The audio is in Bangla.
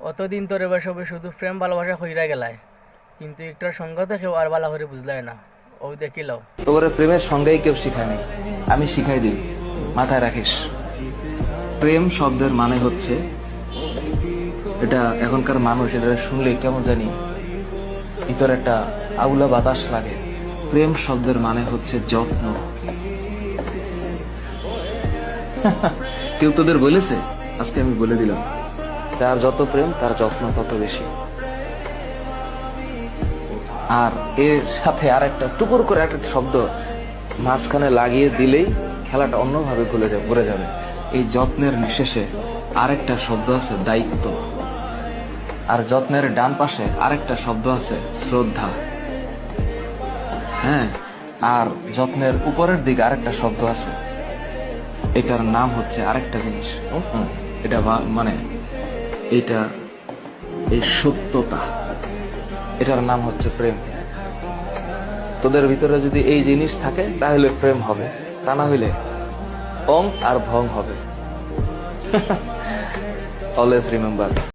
অতদিন তোর এবার সবে শুধু প্রেম ভালোবাসা হইরা গেলায়, কিন্তু একটার সঙ্গ থেকেও আর ভালো করে বুঝলাই না। ও দেখিল তোর প্রেমের সঙ্গেই কেউ শিখায়নি, আমি শিখাই দিই, মাথায় রাখিস। প্রেম শব্দের মানে হচ্ছে, এটা এখনকার মানুষ এটা শুনলে কেমন জানি ভিতরে একটা আউলা বাতাস লাগে। প্রেম শব্দের মানে হচ্ছে যত্ন। কেউ তোদের বলেছে? আজকে আমি বলে দিলাম, তার যত প্রেম তার যত্ন তত বেশি। আর এর সাথে আর একটা টুকুর করে একটা শব্দ মাঝখানে লাগিয়ে দিলেই খেলাটা অন্যভাবে ঘুরে যাবে। এই যত্নের শেষে আরেকটা শব্দ আছে দায়িত্ব, আর যত্নের ডান পাশে আরেকটা শব্দ আছে শ্রদ্ধা। হ্যাঁ, আর যত্নের উপরের দিকে আরেকটা শব্দ আছে, এটার নাম হচ্ছে আরেকটা জিনিস। এটা মানে এটা এই সত্যতা, এটার নাম হচ্ছে প্রেম। তোদের ভিতরে যদি এই জিনিস থাকে তাহলে প্রেম হবে, তা না হইলে অং আর ভং হবে। Always remember.